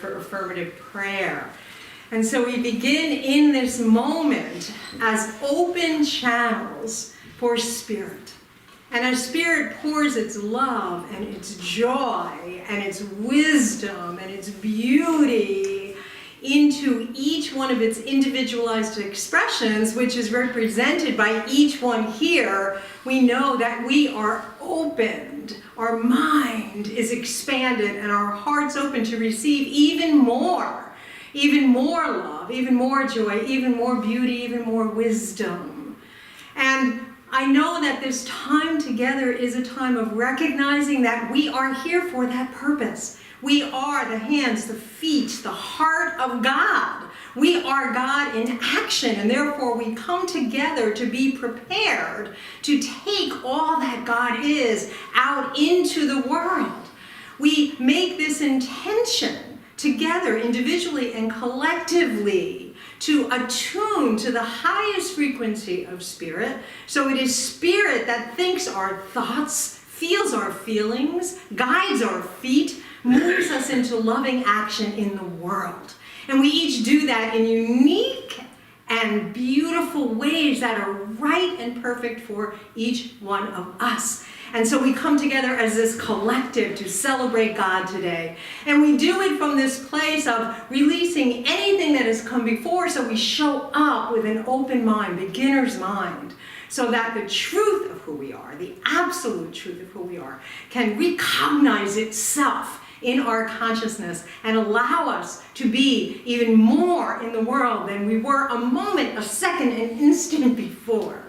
Affirmative prayer. And so we begin in this moment as open channels for Spirit. And as Spirit pours its love and its joy and its wisdom and its beauty into each one of its individualized expressions, which is represented by each one here, we know that we are opened, our mind is expanded, and our heart's open to receive even more love, even more joy, even more beauty, even more wisdom. And I know that this time together is a time of recognizing that we are here for that purpose. We are the hands, the feet, the heart of God. We are God in action, and therefore we come together to be prepared to take all that God is out into the world. We make this intention together, individually and collectively, to attune to the highest frequency of Spirit. So it is Spirit that thinks our thoughts, feels our feelings, guides our feet, moves us into loving action in the world. And we each do that in unique and beautiful ways that are right and perfect for each one of us. And so we come together as this collective to celebrate God today. And we do it from this place of releasing anything that has come before, so we show up with an open mind, beginner's mind, so that the truth of who we are, the absolute truth of who we are, can recognize itself in our consciousness and allow us to be even more in the world than we were a moment, a second, an instant before.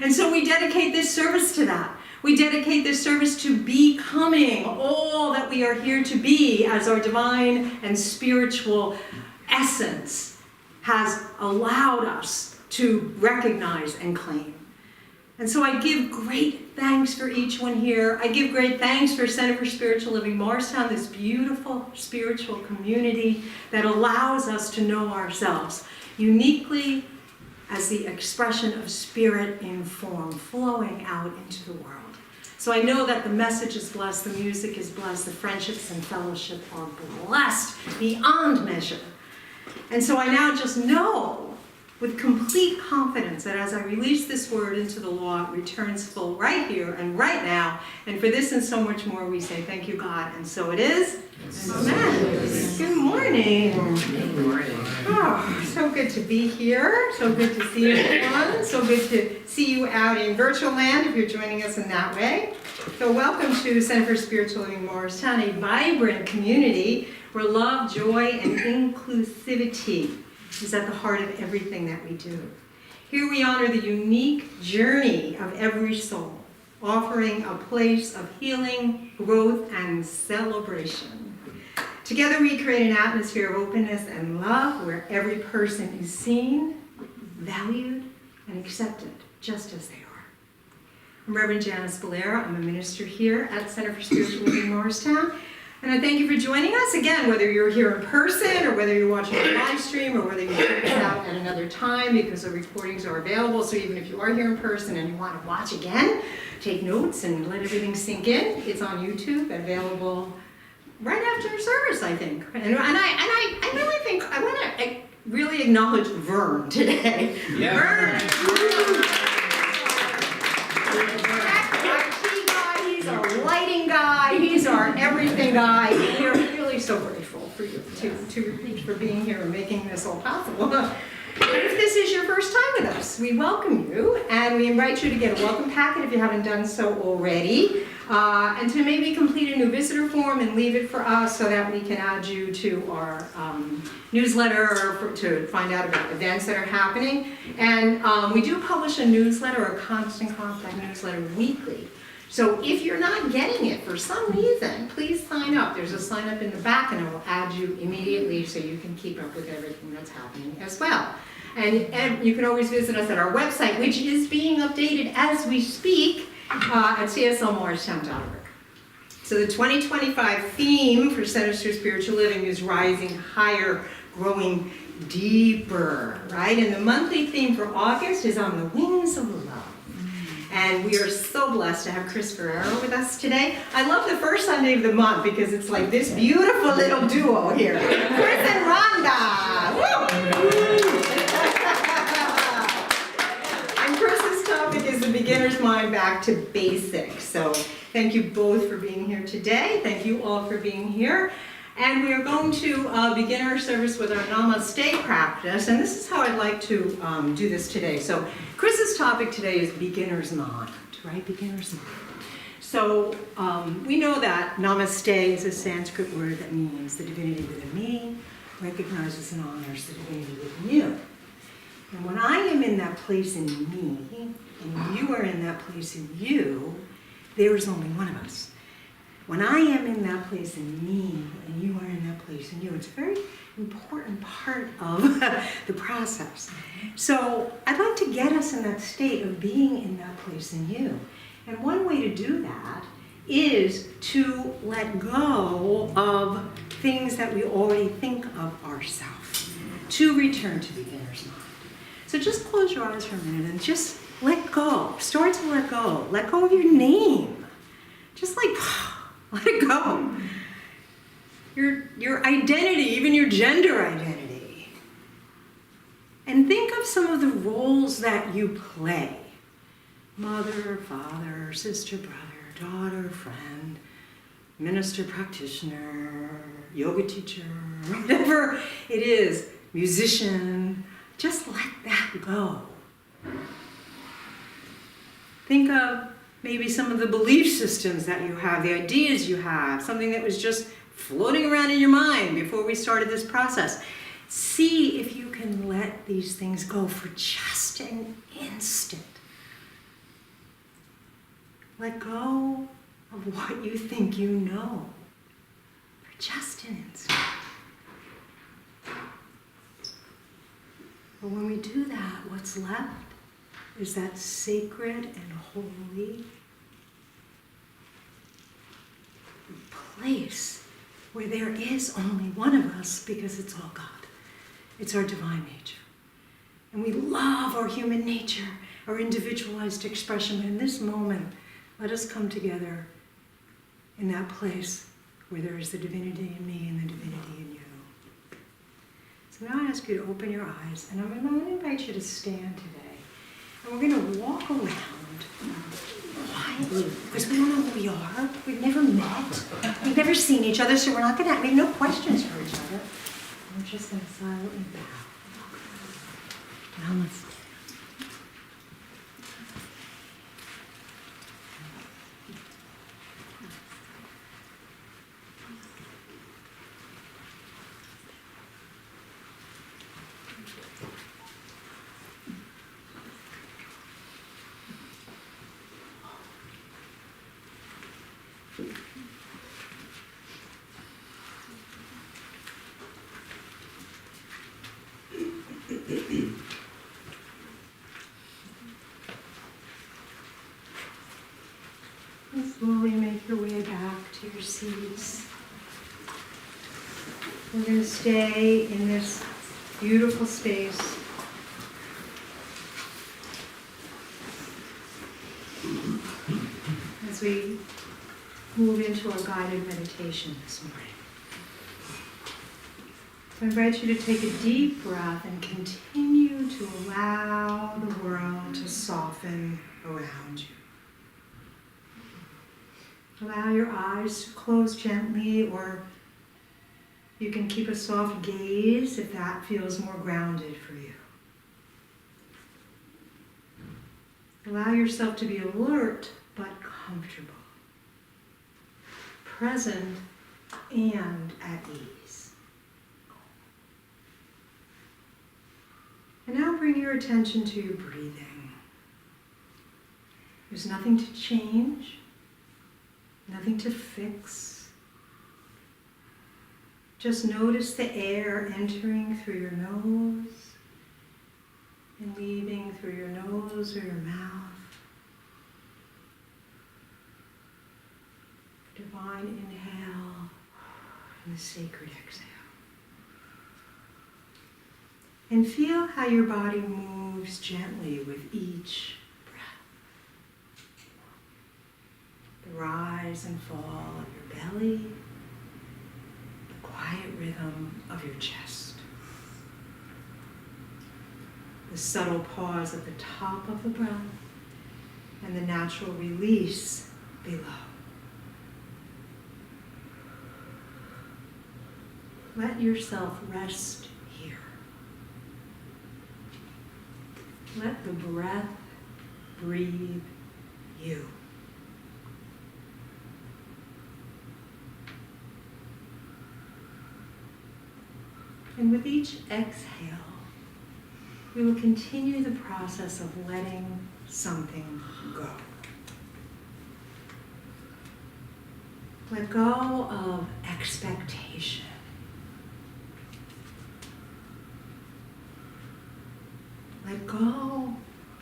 And so we dedicate this service to that. We dedicate this service to becoming all that we are here to be as our divine and spiritual essence has allowed us to recognize and claim. And so I give great thanks for each one here. I give great thanks for Center for Spiritual Living Morristown, this beautiful spiritual community that allows us to know ourselves uniquely as the expression of Spirit in form, flowing out into the world. So I know that the message is blessed, the music is blessed, the friendships and fellowship are blessed beyond measure. And so I now just know with complete confidence that as I release this word into the law, it returns full right here and right now. And for this and so much more, we say thank you, God. And so it is. Amen. Good morning. Good morning. Oh, so good to be here. So good to see everyone. So good to see you out in virtual land if you're joining us in that way. So welcome to Center for Spiritual Living Morristown, a vibrant community where love, joy, and inclusivity is at the heart of everything that we do. Here we honor the unique journey of every soul, offering a place of healing, growth, and celebration. Together we create an atmosphere of openness and love where every person is seen, valued, and accepted just as they are. I'm Reverend Janice Valera. I'm a minister here at Center for Spiritual Living Morristown. And I thank you for joining us. Again, whether you're here in person or whether you're watching a live stream or whether you check us out at another time because the recordings are available. So even if you are here in person and you want to watch again, take notes and let everything sink in. It's on YouTube and available right after service, I think. And I really think, I want to really acknowledge Vern today. Yeah. Vern! Our key guy, he's our lighting guy, he's our everything guy. We are really so grateful for you for being here and making this all possible. If this is your first time with us, we welcome you and we invite you to get a welcome packet if you haven't done so already, and to maybe complete a new visitor form and leave it for us so that we can add you to our newsletter or to find out about events that are happening. And we do publish a newsletter, a constant contact newsletter weekly. So if you're not getting it for some reason, please sign up. There's a sign up in the back and it will add you immediately so you can keep up with everything that's happening as well. And you can always visit us at our website, which is being updated as we speak at cslmorristown.org. So the 2025 theme for Centers for Spiritual Living is Rising Higher, Growing Deeper, right? And the monthly theme for August is On the Wings of Love. And we are so blessed to have Kris Ferraro with us today. I love the first Sunday of the month because it's like this beautiful little duo here. Kris and Rhonda! Woo! And Kris's topic is the beginner's mind back to basics. So thank you both for being here today. Thank you all for being here. And we are going to begin our service with our Namaste practice. And this is how I'd like to do this today. So Kris's topic today is beginner's mind, right? Beginner's mind. So we know that Namaste is a Sanskrit word that means the divinity within me, recognizes and honors the divinity within you. And when I am in that place in me, and you are in that place in you, there is only one of us. When I am in that place in me, and you are in that place in you, it's a very important part of the process. So I'd like to get us in that state of being in that place in you. And one way to do that is to let go of things that we already think of ourselves, to return to beginner's mind. So just close your eyes for a minute and just let go. Start to let go. Let go of your name. Just like, let it go. Your identity, even your gender identity. And think of some of the roles that you play. Mother, father, sister, brother, daughter, friend, minister, practitioner, yoga teacher, whatever it is, musician. Just let that go. Think of maybe some of the belief systems that you have, the ideas you have, something that was just floating around in your mind before we started this process. See if you can let these things go for just an instant. Let go of what you think you know for just an instant. But when we do that, what's left is that sacred and holy place where there is only one of us because it's all God. It's our divine nature. And we love our human nature, our individualized expression. But in this moment, let us come together in that place where there is the divinity in me and the divinity in you. So now I ask you to open your eyes, and I'm going to invite you to stand today. And we're going to walk around quietly, because we don't know who we are. We've never met. We've never seen each other, so we have no questions for each other. We're just going to silently bow. Namaste. And slowly make your way back to your seats. We're going to stay in this beautiful space. As we move into our guided meditation this morning. I invite you to take a deep breath and continue to allow the world to soften around you. Allow your eyes to close gently, or you can keep a soft gaze if that feels more grounded for you. Allow yourself to be alert but comfortable, present and at ease. And now bring your attention to your breathing. There's nothing to change, nothing to fix. Just notice the air entering through your nose and leaving through your nose or your mouth. Divine inhale and the sacred exhale. And feel how your body moves gently with each breath. The rise and fall of your belly, the quiet rhythm of your chest. The subtle pause at the top of the breath and the natural release below. Let yourself rest here. Let the breath breathe you. And with each exhale, we will continue the process of letting something go. Let go of expectation. Let go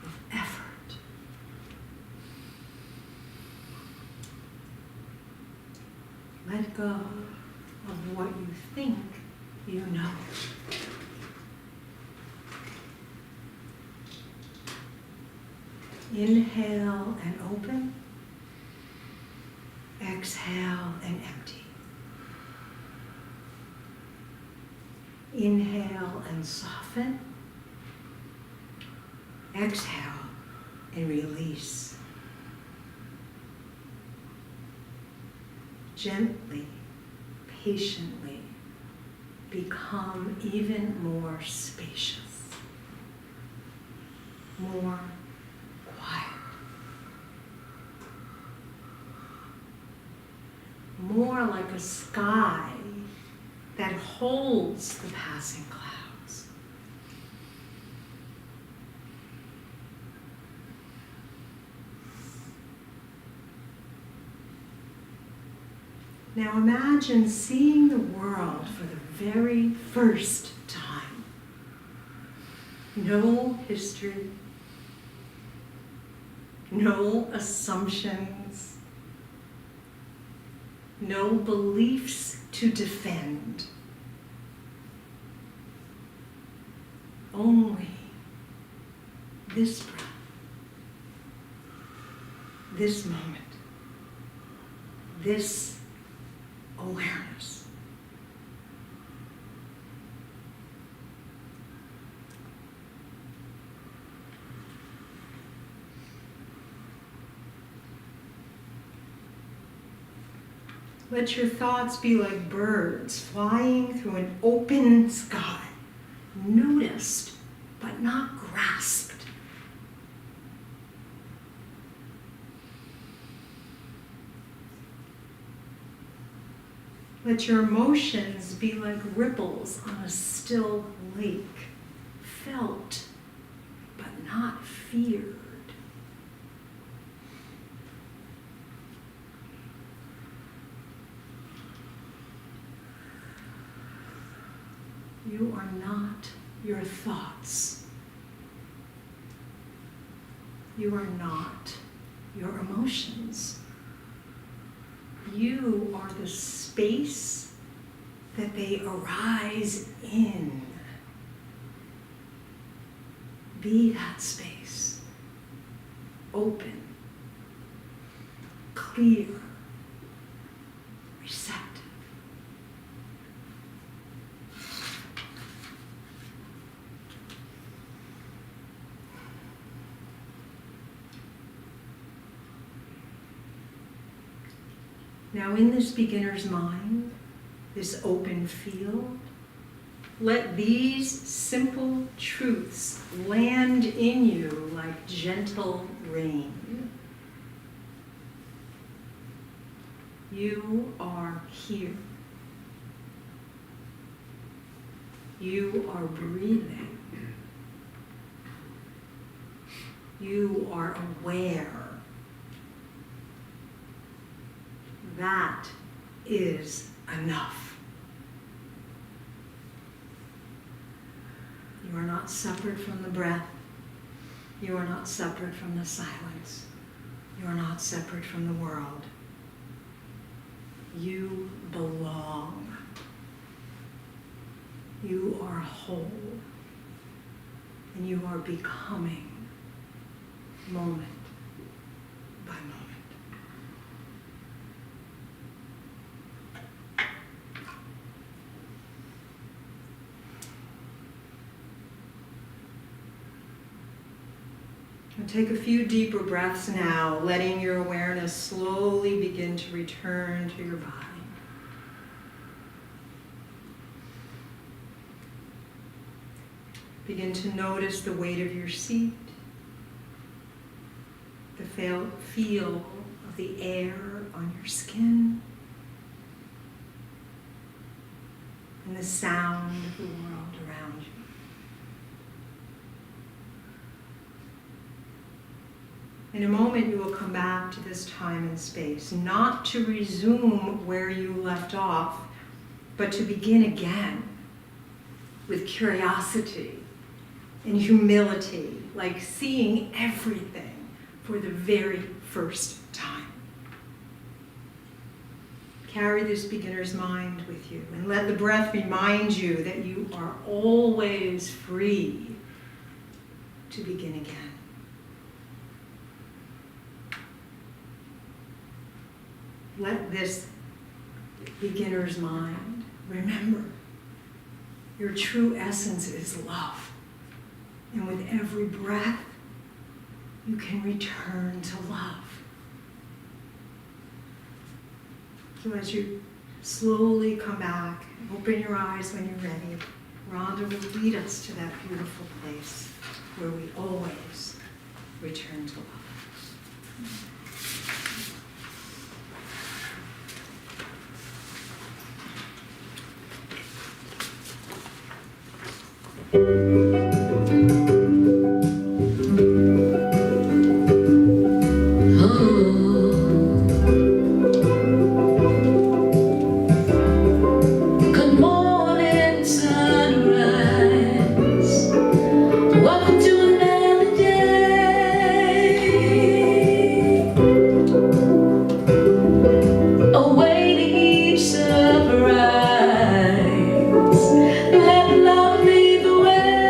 of effort. Let go of what you think you know. Inhale and open. Exhale and empty. Inhale and soften. Exhale and release. Gently, patiently, become even more spacious, more quiet, more like a sky that holds the passing clouds. Now imagine seeing the world for the very first time. No history, no assumptions, no beliefs to defend. Only this breath, this moment, this awareness. Let your thoughts be like birds flying through an open sky, noticed but not grasped. Let your emotions be like ripples on a still lake, felt but not feared. You are not your thoughts. You are not your emotions. You are the space that they arise in. Be that space. Open, clear, receptive. Now in this beginner's mind, this open field, let these simple truths land in you like gentle rain. You are here. You are breathing. You are aware. That is enough. You are not separate from the breath. You are not separate from the silence. You are not separate from the world. You belong. You are whole. And you are becoming moment by moment. And take a few deeper breaths now, letting your awareness slowly begin to return to your body. Begin to notice the weight of your seat, the feel of the air on your skin, and the sound of the world around you. In a moment, you will come back to this time and space, not to resume where you left off, but to begin again with curiosity and humility, like seeing everything for the very first time. Carry this beginner's mind with you and let the breath remind you that you are always free to begin again. Let this beginner's mind remember your true essence is love. And with every breath, you can return to love. So as you slowly come back, open your eyes when you're ready, Rhonda will lead us to that beautiful place where we always return to love. Let love lead the way.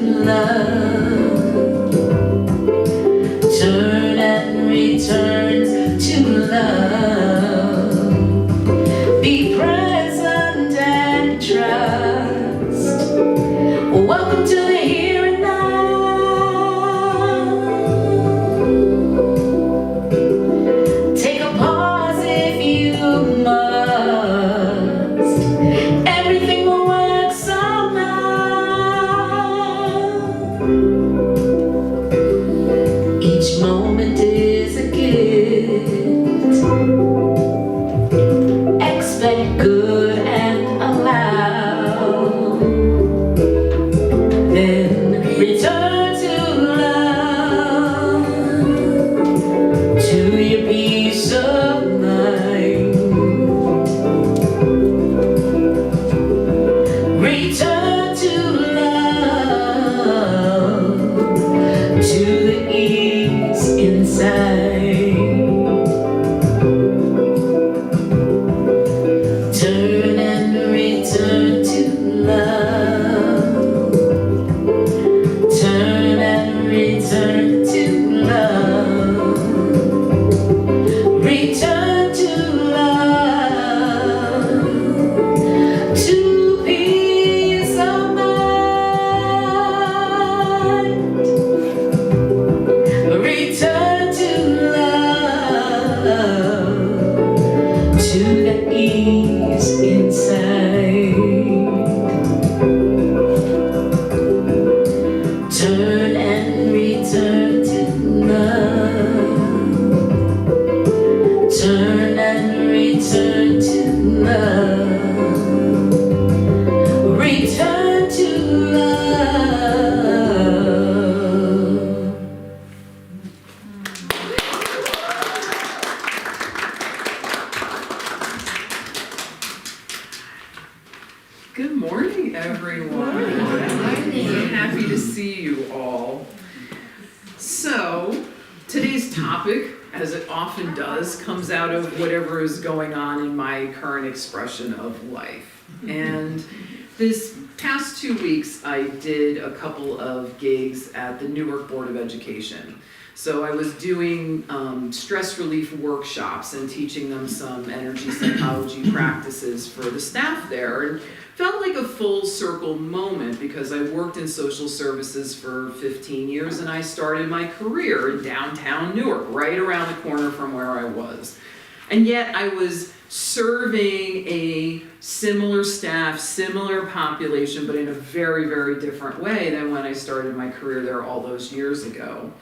love. Turn and return to love. Be present and trust. Welcome to the here and now. Take a pause if you must. Everything will work somehow. Each moment is a gift. Expect good and allow. Then return to love, to your peace of mind. Return to love, to the ease inside. Turn and return to love. Turn and return to love. Return to love, to peace of mind. Return to love, to the ease inside. Turn and return to love. Turn and return to love. Return to love. Good morning, everyone. I'm happy to see you all. So, today's topic, as it often does, comes out of whatever is going on in my current expression of life. And this past 2 weeks, I did a couple of gigs at the Newark Board of Education. So I was doing stress relief workshops and teaching them some energy psychology practices for the staff there. And felt like a full circle moment because I worked in social services for 15 years and I started my career in downtown Newark, right around the corner from where I was. And yet I was serving a similar staff, similar population, but in a very, very different way than when I started my career there all those years ago.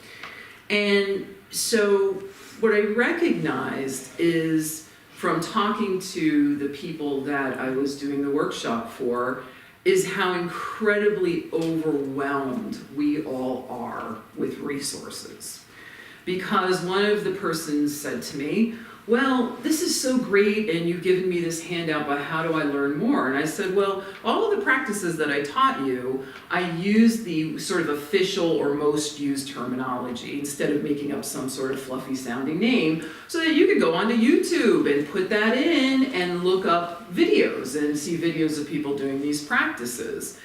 And so what I recognized is, from talking to the people that I was doing the workshop for, is how incredibly overwhelmed we all are with resources. Because one of the persons said to me, well, this is so great and you've given me this handout, but how do I learn more? And I said, well, all of the practices that I taught you, I used the sort of official or most used terminology instead of making up some sort of fluffy sounding name, so that you could go onto YouTube and put that in and look up videos and see videos of people doing these practices.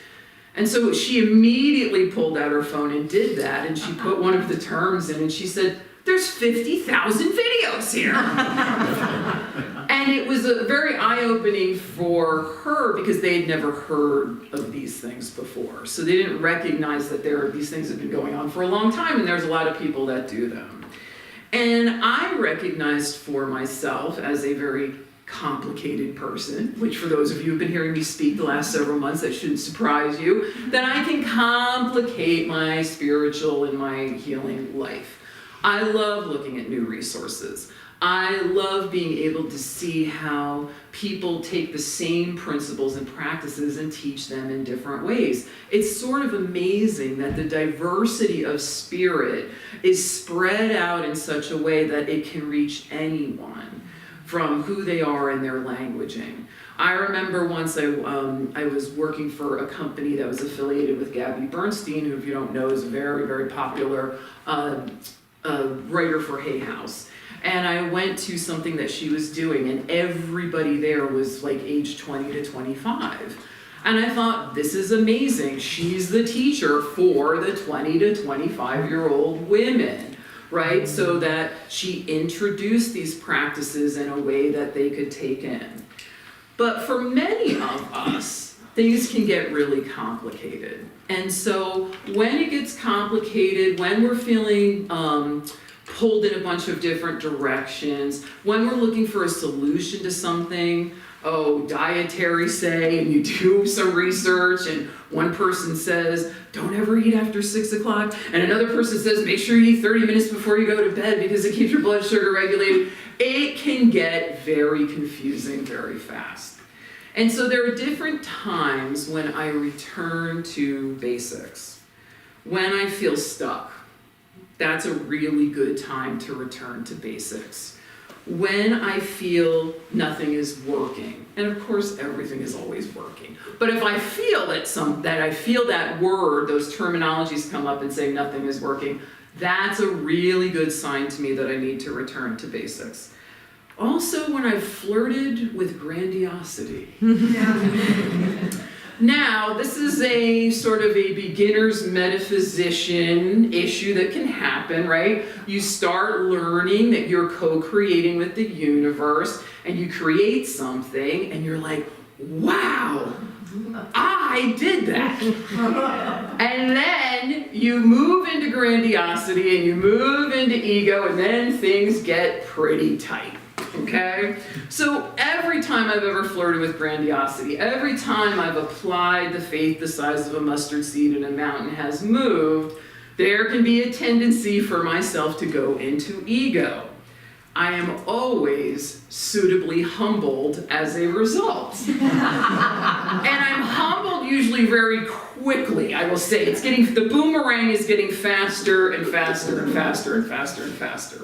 And so she immediately pulled out her phone and did that, and she put one of the terms in and she said, there's 50,000 videos here. And it was very eye-opening for her because they had never heard of these things before. So they didn't recognize that these things have been going on for a long time, and there's a lot of people that do them. And I recognized for myself as a very complicated person, which for those of you who've been hearing me speak the last several months, that shouldn't surprise you, that I can complicate my spiritual and my healing life. I love looking at new resources. I love being able to see how people take the same principles and practices and teach them in different ways. It's sort of amazing that the diversity of spirit is spread out in such a way that it can reach anyone from who they are and their languaging. I remember once I was working for a company that was affiliated with Gabby Bernstein, who, if you don't know, is a very, very popular writer for Hay House. And I went to something that she was doing, and everybody there was like age 20 to 25. And I thought, this is amazing. She's the teacher for the 20 to 25-year-old women, right? So that she introduced these practices in a way that they could take in. But for many of us, things can get really complicated. And so when it gets complicated, when we're feeling pulled in a bunch of different directions, when we're looking for a solution to something, dietary say, and you do some research, and one person says, don't ever eat after 6 o'clock, and another person says, make sure you eat 30 minutes before you go to bed because it keeps your blood sugar regulated. It can get very confusing very fast. And so there are different times when I return to basics. When I feel stuck, that's a really good time to return to basics. When I feel nothing is working, and of course everything is always working, but if I feel that I feel that word, those terminologies come up and say nothing is working, that's a really good sign to me that I need to return to basics. Also, when I've flirted with grandiosity. Now, this is a sort of a beginner's metaphysician issue that can happen, right? You start learning that you're co-creating with the universe, and you create something, and you're like, wow, I did that. And then you move into grandiosity, and you move into ego, and then things get pretty tight. Okay? So every time I've ever flirted with grandiosity, every time I've applied the faith the size of a mustard seed and a mountain has moved, there can be a tendency for myself to go into ego. I am always suitably humbled as a result. And I'm humbled usually very quickly, I will say. The boomerang is getting faster and faster and faster and faster and faster.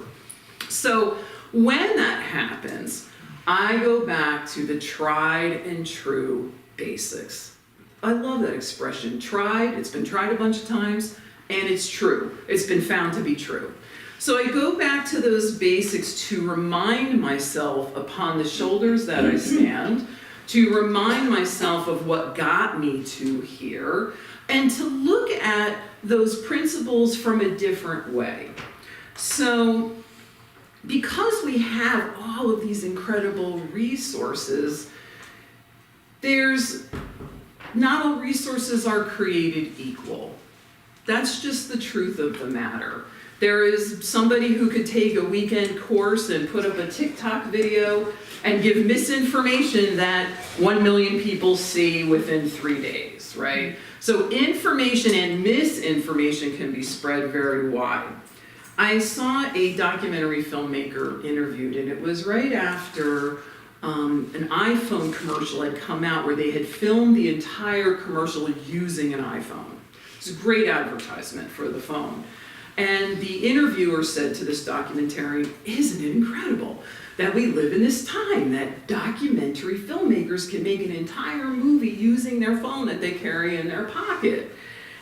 So when that happens, I go back to the tried and true basics. I love that expression, tried. It's been tried a bunch of times, and it's true. It's been found to be true. So I go back to those basics to remind myself upon the shoulders that I stand, to remind myself of what got me to here, and to look at those principles from a different way. So, because we have all of these incredible resources, not all resources are created equal. That's just the truth of the matter. There is somebody who could take a weekend course and put up a TikTok video and give misinformation that 1 million people see within 3 days, right? So information and misinformation can be spread very wide. I saw a documentary filmmaker interviewed, and it was right after an iPhone commercial had come out where they had filmed the entire commercial using an iPhone. It's a great advertisement for the phone. And the interviewer said to this documentarian, isn't it incredible that we live in this time that documentary filmmakers can make an entire movie using their phone that they carry in their pocket?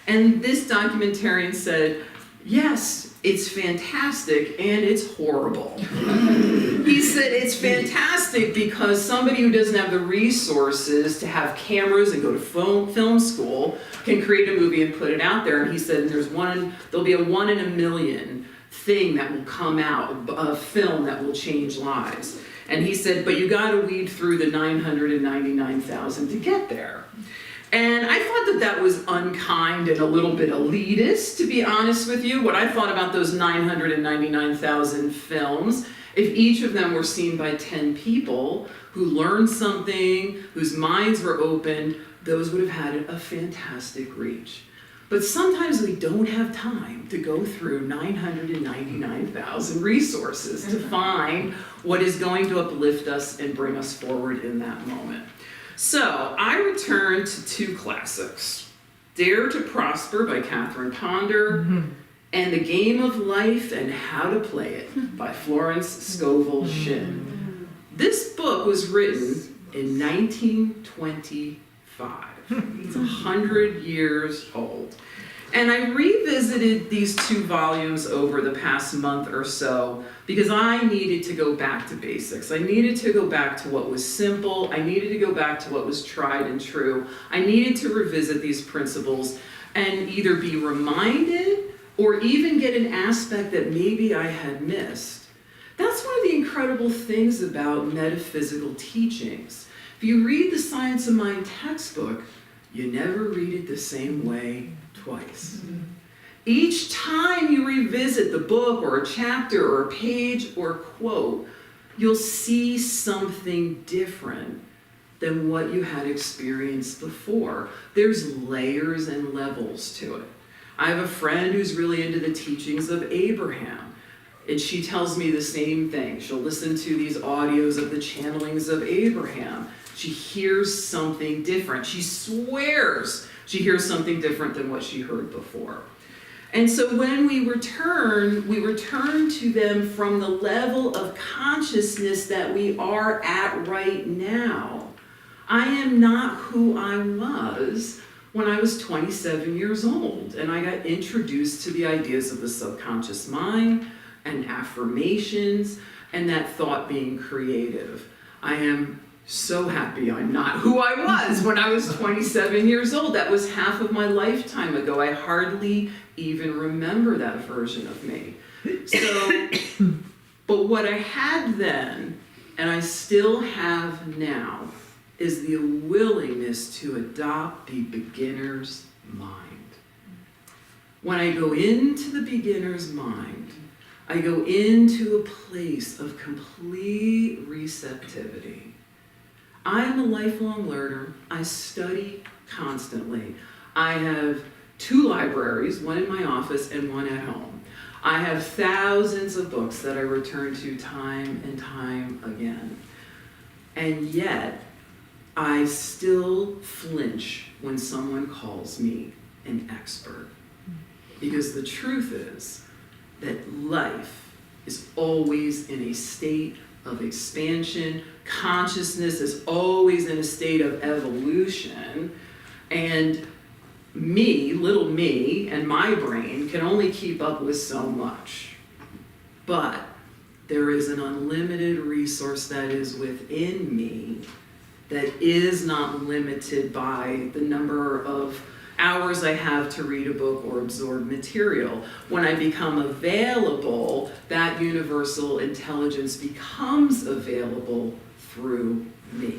And this documentarian said, yes, it's fantastic and it's horrible. He said it's fantastic because somebody who doesn't have the resources to have cameras and go to film school can create a movie and put it out there. And he said there'll be a 1 in a million thing that will come out, a film that will change lives. And he said, but you gotta weed through the 999,000 to get there. And I thought that was unkind and a little bit elitist, to be honest with you. What I thought about those 999,000 films, if each of them were seen by 10 people who learned something, whose minds were opened, those would have had a fantastic reach. But sometimes we don't have time to go through 999,000 resources to find what is going to uplift us and bring us forward in that moment. So I returned to 2 classics, Dare to Prosper by Catherine Ponder, and The Game of Life and How to Play It by Florence Scovel Shinn. This book was written in 1925. It's 100 years old. And I revisited these 2 volumes over the past month or so because I needed to go back to basics. I needed to go back to what was simple. I needed to go back to what was tried and true. I needed to revisit these principles and either be reminded or even get an aspect that maybe I had missed. That's one of the incredible things about metaphysical teachings. If you read the Science of Mind textbook, you never read it the same way twice. Each time you revisit the book or a chapter or a page or a quote, you'll see something different than what you had experienced before. There's layers and levels to it. I have a friend who's really into the teachings of Abraham, and she tells me the same thing. She'll listen to these audios of the channelings of Abraham. She hears something different. She swears she hears something different than what she heard before. And so when we return to them from the level of consciousness that we are at right now. I am not who I was when I was 27 years old, and I got introduced to the ideas of the subconscious mind and affirmations and that thought being creative. I am so happy I'm not who I was when I was 27 years old. That was half of my lifetime ago. I hardly even remember that version of me. So, but what I had then, and I still have now, is the willingness to adopt the beginner's mind. When I go into the beginner's mind, I go into a place of complete receptivity. I am a lifelong learner. I study constantly. I have 2 libraries, one in my office and one at home. I have thousands of books that I return to time and time again. And yet, I still flinch when someone calls me an expert. Because the truth is that life is always in a state of expansion. Consciousness is always in a state of evolution. And me, little me, and my brain can only keep up with so much. But there is an unlimited resource that is within me that is not limited by the number of hours I have to read a book or absorb material. When I become available, that universal intelligence becomes available through me.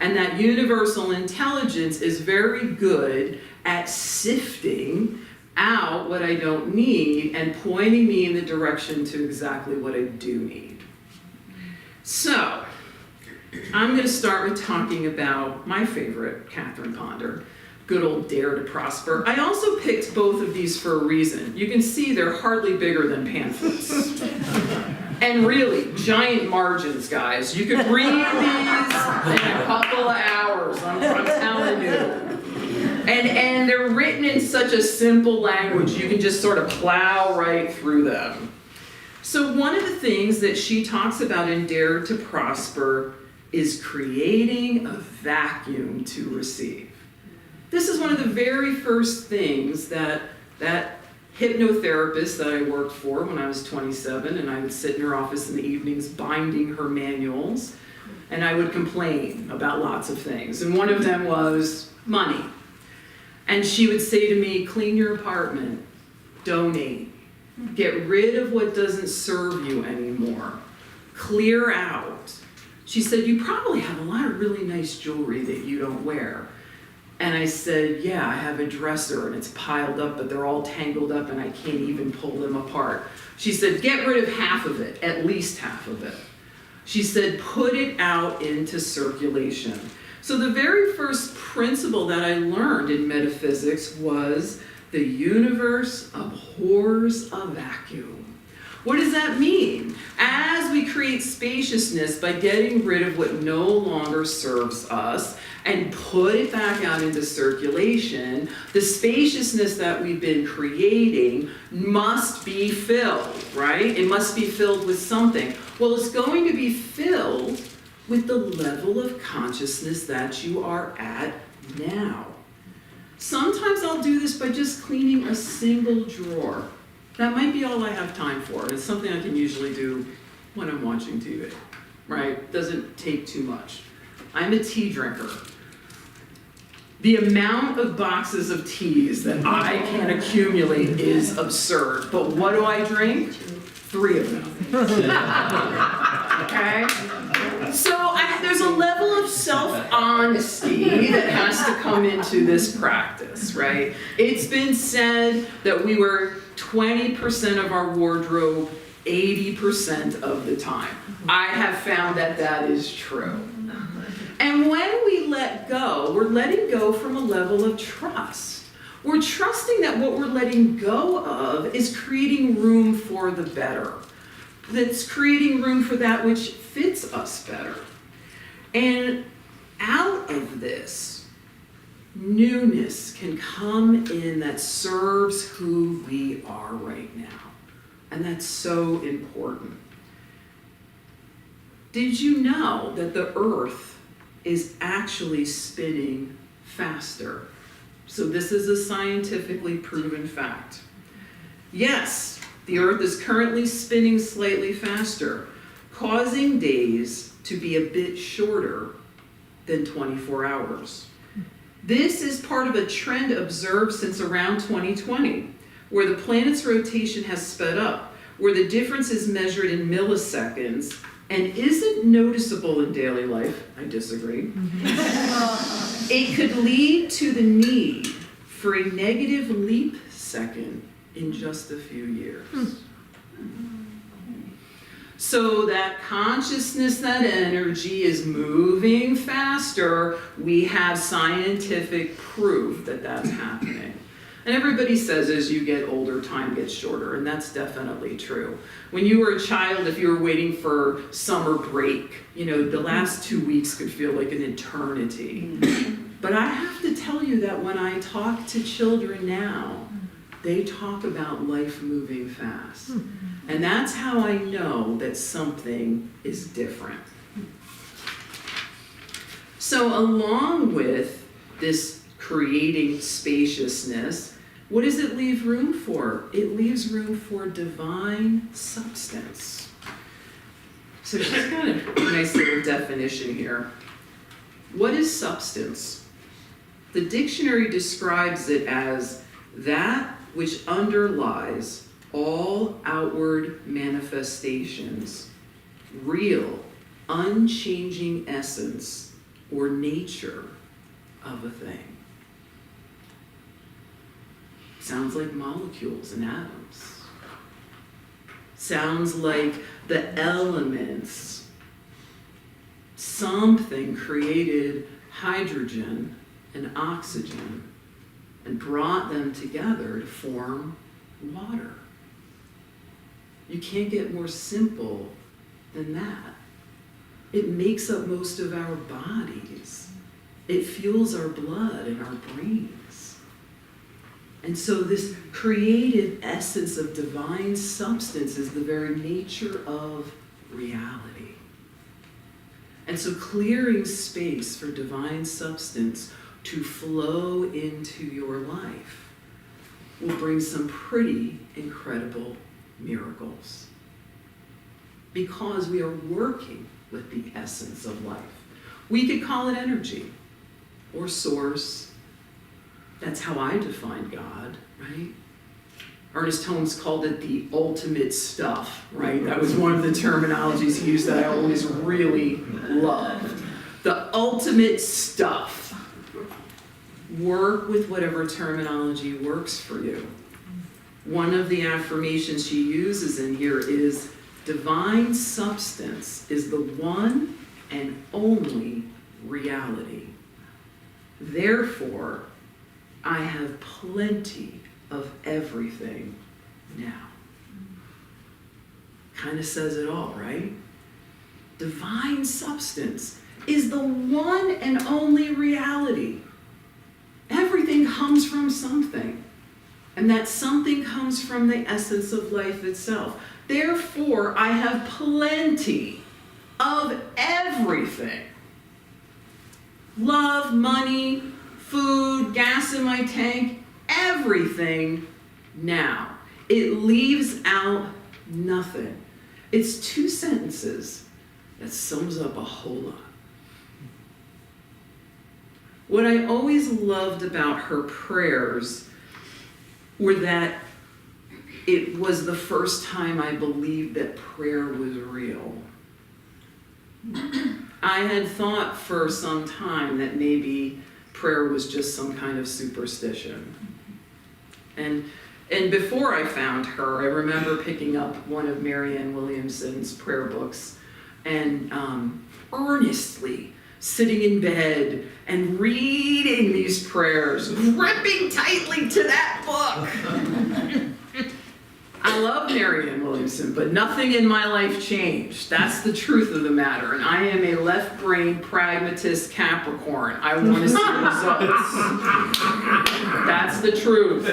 And that universal intelligence is very good at sifting out what I don't need and pointing me in the direction to exactly what I do need. So, I'm going to start with talking about my favorite, Catherine Ponder, good old Dare to Prosper. I also picked both of these for a reason. You can see they're hardly bigger than pamphlets. And really, giant margins, guys. You could read these in a couple of hours, I'm telling you. And they're written in such a simple language, you can just sort of plow right through them. So one of the things that she talks about in Dare to Prosper is creating a vacuum to receive. This is one of the very first things that hypnotherapist that I worked for when I was 27, and I would sit in her office in the evenings binding her manuals, and I would complain about lots of things. And one of them was money. And she would say to me, clean your apartment, donate, get rid of what doesn't serve you anymore, clear out. She said, you probably have a lot of really nice jewelry that you don't wear. And I said, yeah, I have a dresser and it's piled up, but they're all tangled up and I can't even pull them apart. She said, get rid of half of it, at least half of it. She said, put it out into circulation. So the very first principle that I learned in metaphysics was the universe abhors a vacuum. What does that mean? As we create spaciousness by getting rid of what no longer serves us and put it back out into circulation, the spaciousness that we've been creating must be filled, right? It must be filled with something. Well, it's going to be filled with the level of consciousness that you are at now. Sometimes I'll do this by just cleaning a single drawer. That might be all I have time for. It's something I can usually do when I'm watching TV, right? Doesn't take too much. I'm a tea drinker. The amount of boxes of teas that I can accumulate is absurd. But what do I drink? 3 of them. Okay? So there's a level of self-honesty that has to come into this practice, right? It's been said that we wear 20% of our wardrobe 80% of the time. I have found that that is true. And when we let go, we're letting go from a level of trust. We're trusting that what we're letting go of is creating room for the better. That's creating room for that which fits us better. And out of this, newness can come in that serves who we are right now. And that's so important. Did you know that the earth is actually spinning faster? So this is a scientifically proven fact. Yes, the earth is currently spinning slightly faster, causing days to be a bit shorter than 24 hours. This is part of a trend observed since around 2020, where the planet's rotation has sped up, where the difference is measured in milliseconds and isn't noticeable in daily life. I disagree. It could lead to the need for a negative leap second in just a few years. So that consciousness, that energy is moving faster. We have scientific proof that that's happening. And everybody says as you get older, time gets shorter, and that's definitely true. When you were a child, if you were waiting for summer break, the last 2 weeks could feel like an eternity. But I have to tell you that when I talk to children now, they talk about life moving fast. And that's how I know that something is different. So along with this creating spaciousness, what does it leave room for? It leaves room for divine substance. So she's got a nice little definition here. What is substance? The dictionary describes it as that which underlies all outward manifestations, real, unchanging essence or nature of a thing. Sounds like molecules and atoms. Sounds like the elements. Something created hydrogen and oxygen and brought them together to form water. You can't get more simple than that. It makes up most of our bodies. It fuels our blood and our brains. And so this creative essence of divine substance is the very nature of reality. And so clearing space for divine substance to flow into your life will bring some pretty incredible miracles. Because we are working with the essence of life. We could call it energy or source. That's how I define God, right? Ernest Holmes called it the ultimate stuff, right? That was one of the terminologies he used that I always really loved. The ultimate stuff. Work with whatever terminology works for you. One of the affirmations she uses in here is, divine substance is the one and only reality. Therefore, I have plenty of everything now. Kind of says it all, right? Divine substance is the one and only reality. Everything comes from something. And that something comes from the essence of life itself. Therefore, I have plenty of everything. Love, money, food, gas in my tank, everything now. It leaves out nothing. It's 2 sentences that sums up a whole lot. What I always loved about her prayers were that it was the first time I believed that prayer was real. I had thought for some time that maybe prayer was just some kind of superstition. And before I found her, I remember picking up one of Marianne Williamson's prayer books and earnestly sitting in bed and reading these prayers, gripping tightly to that book. I love Marianne Williamson, but nothing in my life changed. That's the truth of the matter. And I am a left-brain pragmatist Capricorn. I want to see results. That's the truth.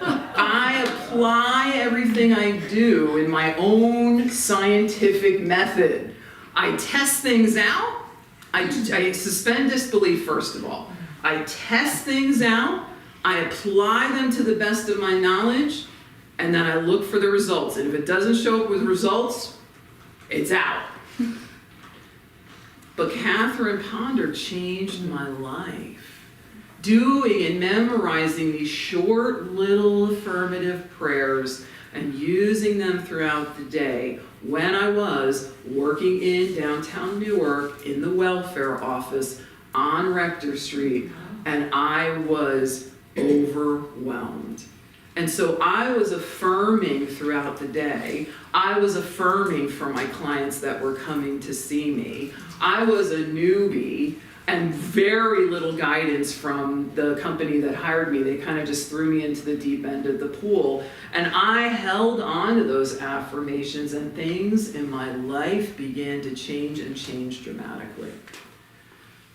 I apply everything I do in my own scientific method. I test things out. I suspend disbelief, first of all. I test things out. I apply them to the best of my knowledge. And then I look for the results. And if it doesn't show up with results, it's out. But Catherine Ponder changed my life. Doing and memorizing these short little affirmative prayers and using them throughout the day when I was working in downtown Newark in the welfare office on Rector Street, and I was overwhelmed. And so I was affirming throughout the day. I was affirming for my clients that were coming to see me. I was a newbie and very little guidance from the company that hired me. They kind of just threw me into the deep end of the pool. And I held on to those affirmations, and things in my life began to change and change dramatically.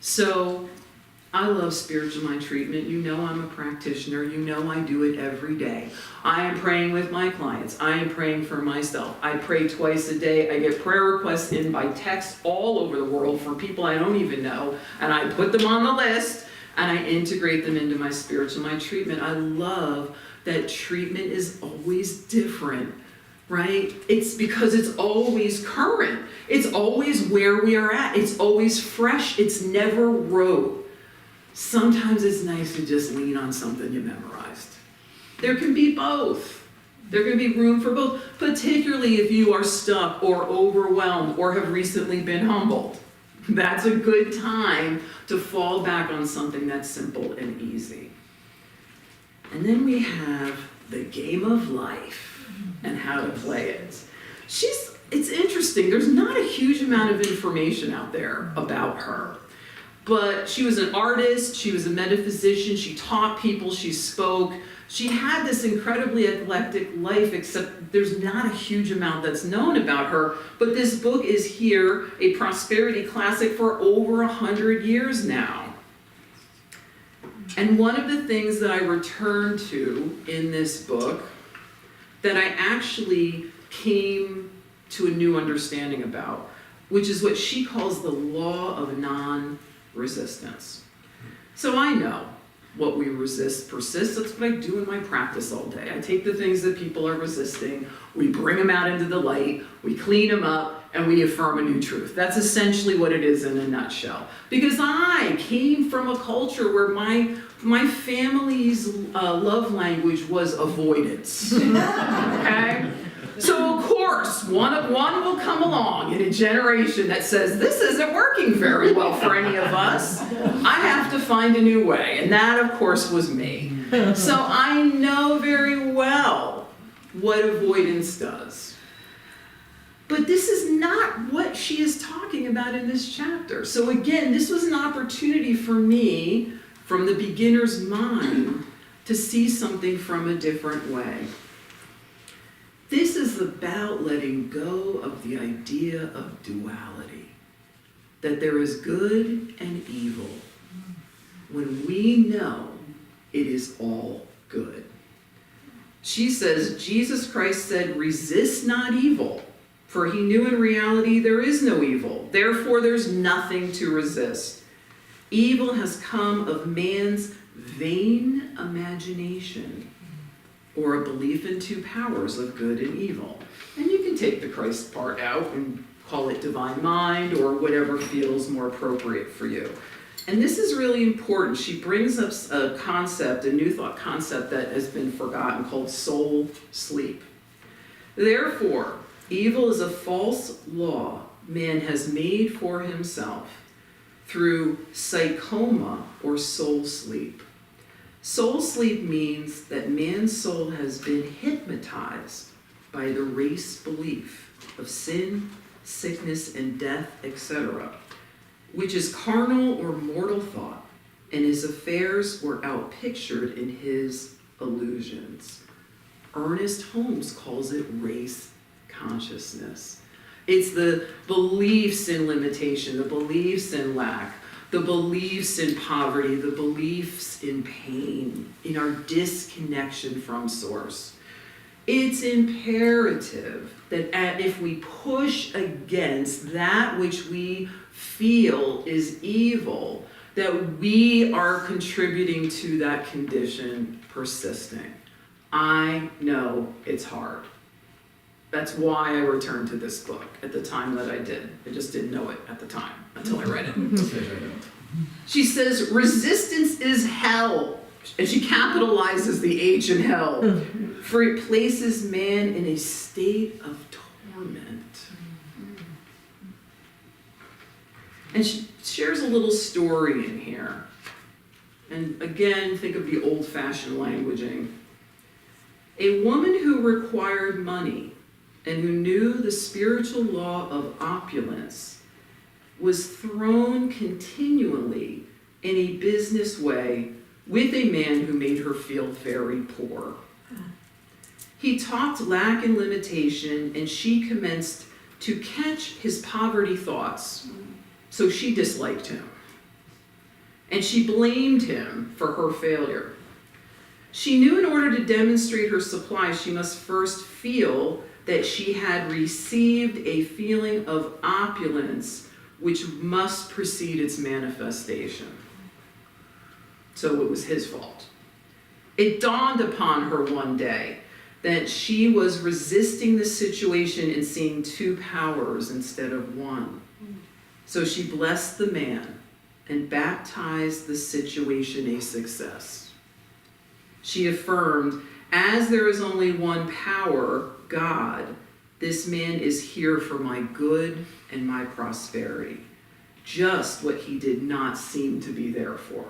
So I love spiritual mind treatment. You know I'm a practitioner. You know I do it every day. I am praying with my clients. I am praying for myself. I pray twice a day. I get prayer requests in by text all over the world from people I don't even know, and I put them on the list, and I integrate them into my spiritual mind treatment. I love that treatment is always different, right? It's because it's always current. It's always where we are at. It's always fresh. It's never rote. Sometimes it's nice to just lean on something you memorized. There can be both. There can be room for both, particularly if you are stuck or overwhelmed or have recently been humbled. That's a good time to fall back on something that's simple and easy. And then we have the game of life and how to play it. It's interesting. There's not a huge amount of information out there about her. But she was an artist, she was a metaphysician, she taught people, she spoke. She had this incredibly eclectic life, except there's not a huge amount that's known about her. But this book is here, a prosperity classic for over 100 years now. And one of the things that I return to in this book that I actually came to a new understanding about, which is what she calls the law of non-resistance. So I know what we resist persists. That's what I do in my practice all day. I take the things that people are resisting, we bring them out into the light, we clean them up, and we affirm a new truth. That's essentially what it is in a nutshell. Because I came from a culture where my family's love language was avoidance. Okay? So of course, one will come along in a generation that says, this isn't working very well for any of us. I have to find a new way. And that, of course, was me. So I know very well what avoidance does. But this is not what she is talking about in this chapter. So again, this was an opportunity for me, from the beginner's mind, to see something from a different way. This is about letting go of the idea of duality, that there is good and evil, when we know it is all good. She says, Jesus Christ said, resist not evil, for he knew in reality there is no evil. Therefore, there's nothing to resist. Evil has come of man's vain imagination, or a belief in two powers of good and evil. And you can take the Christ part out and call it divine mind or whatever feels more appropriate for you. And this is really important. She brings up a concept, a new thought concept that has been forgotten called soul sleep. Therefore, evil is a false law man has made for himself through psychoma or soul sleep. Soul sleep means that man's soul has been hypnotized by the race belief of sin, sickness, and death, etc., which is carnal or mortal thought, and his affairs were outpictured in his illusions. Ernest Holmes calls it race consciousness. It's the beliefs in limitation, the beliefs in lack, the beliefs in poverty, the beliefs in pain, in our disconnection from source. It's imperative that if we push against that which we feel is evil, that we are contributing to that condition persisting. I know it's hard. That's why I returned to this book at the time that I did. I just didn't know it at the time until I read it. She says, resistance is hell. And she capitalizes the H in hell. For it places man in a state of torment. And she shares a little story in here. And again, think of the old-fashioned languaging. A woman who required money and who knew the spiritual law of opulence was thrown continually in a business way with a man who made her feel very poor. He talked lack and limitation, and she commenced to catch his poverty thoughts, so she disliked him. And she blamed him for her failure. She knew in order to demonstrate her supply, she must first feel that she had received a feeling of opulence which must precede its manifestation. So it was his fault. It dawned upon her one day that she was resisting the situation and seeing two powers instead of one. So she blessed the man and baptized the situation a success. She affirmed, as there is only one power, God, this man is here for my good and my prosperity, just what he did not seem to be there for.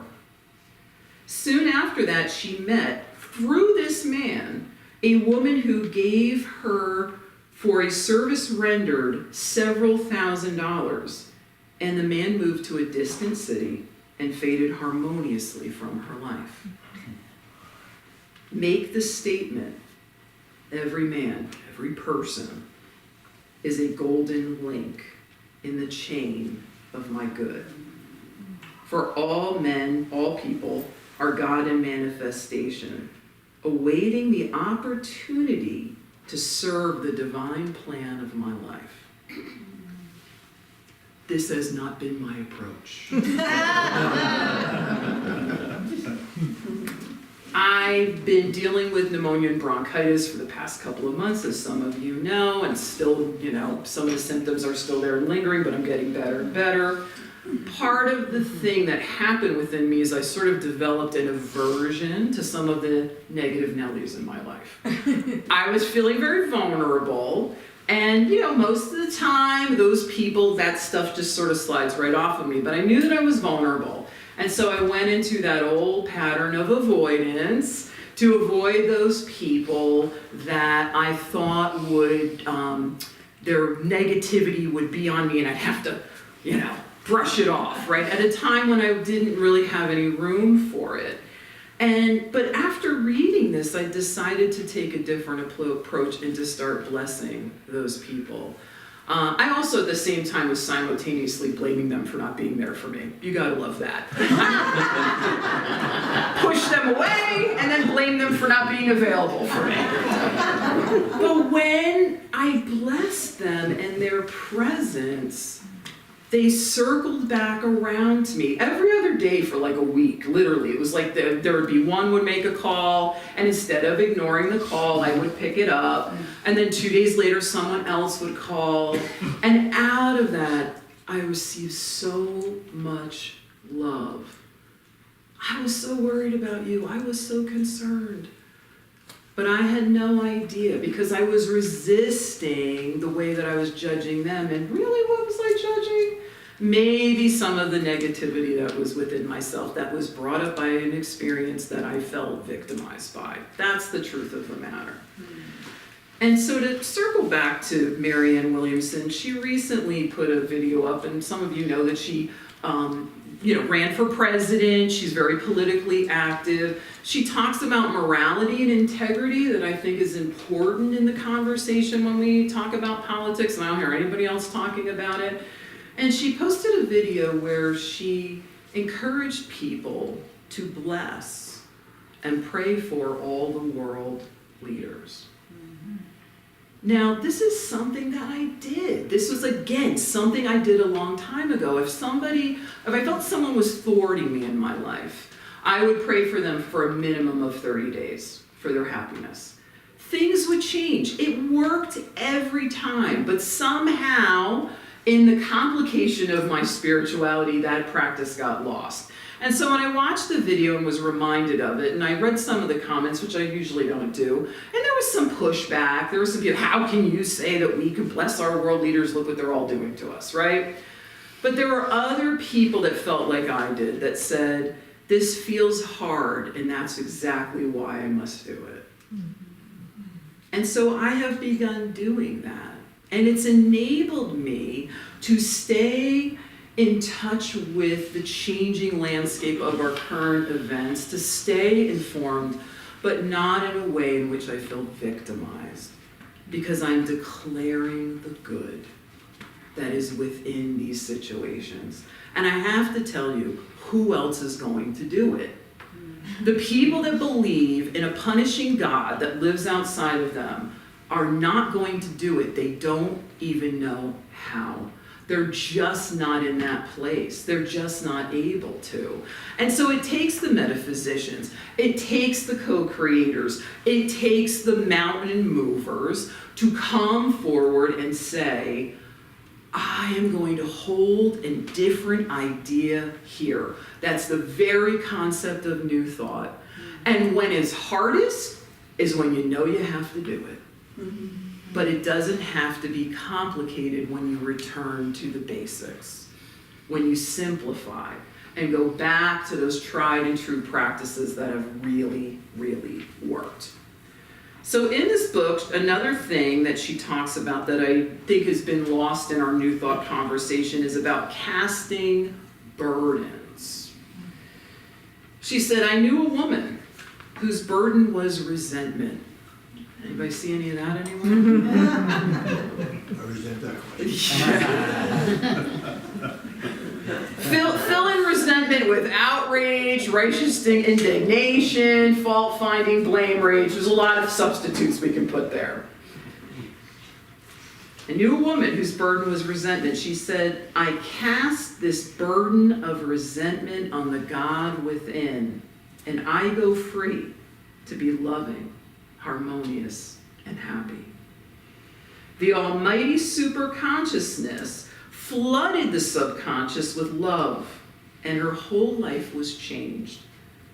Soon after that, she met, through this man, a woman who gave her, for a service rendered, several $1,000s, and the man moved to a distant city and faded harmoniously from her life. Make the statement, every man, every person is a golden link in the chain of my good. For all men, all people, are God in manifestation, awaiting the opportunity to serve the divine plan of my life. This has not been my approach. I've been dealing with pneumonia and bronchitis for the past couple of months, as some of you know, and still, some of the symptoms are still there and lingering, but I'm getting better and better. Part of the thing that happened within me is I sort of developed an aversion to some of the negative Nellies in my life. I was feeling very vulnerable, and most of the time, those people, that stuff just sort of slides right off of me, but I knew that I was vulnerable. And so I went into that old pattern of avoidance to avoid those people that I thought would, their negativity would be on me and I'd have to, brush it off, right? At a time when I didn't really have any room for it. But after reading this, I decided to take a different approach and to start blessing those people. I also, at the same time, was simultaneously blaming them for not being there for me. You gotta love that. Push them away and then blame them for not being available for me. But when I blessed them and their presence, they circled back around to me every other day for like a week, literally. It was like there would be one would make a call, and instead of ignoring the call, I would pick it up. And then 2 days later, someone else would call. And out of that, I received so much love. I was so worried about you. I was so concerned. But I had no idea because I was resisting the way that I was judging them. And really, what was I judging? Maybe some of the negativity that was within myself that was brought up by an experience that I felt victimized by. That's the truth of the matter. And so to circle back to Marianne Williamson, she recently put a video up, and some of you know that she ran for president. She's very politically active. She talks about morality and integrity that I think is important in the conversation when we talk about politics, and I don't hear anybody else talking about it. And she posted a video where she encouraged people to bless and pray for all the world leaders. Now, this is something that I did. This was, again, something I did a long time ago. If I felt someone was thwarting me in my life, I would pray for them for a minimum of 30 days for their happiness. Things would change. It worked every time, but somehow, in the complication of my spirituality, that practice got lost. And so when I watched the video and was reminded of it, and I read some of the comments, which I usually don't do, and there was some pushback. There was some people, how can you say that we can bless our world leaders? Look what they're all doing to us, right? But there were other people that felt like I did that said, this feels hard, and that's exactly why I must do it. And so I have begun doing that. And it's enabled me to stay in touch with the changing landscape of our current events, to stay informed, but not in a way in which I feel victimized, because I'm declaring the good that is within these situations. And I have to tell you, who else is going to do it? The people that believe in a punishing God that lives outside of them are not going to do it. They don't even know how. They're just not in that place. They're just not able to. And so it takes the metaphysicians, it takes the co-creators, it takes the mountain movers to come forward and say, I am going to hold a different idea here. That's the very concept of new thought. And when it's hardest is when you know you have to do it. But it doesn't have to be complicated when you return to the basics, when you simplify and go back to those tried and true practices that have really, really worked. So in this book, another thing that she talks about that I think has been lost in our New Thought conversation is about casting burdens. She said, I knew a woman whose burden was resentment. Anybody see any of that anymore? I resent that question. Fill in resentment with outrage, righteous indignation, fault-finding, blame, rage. There's a lot of substitutes we can put there. I knew a woman whose burden was resentment. She said, I cast this burden of resentment on the God within, and I go free to be loving, harmonious, and happy. The almighty superconsciousness flooded the subconscious with love, and her whole life was changed.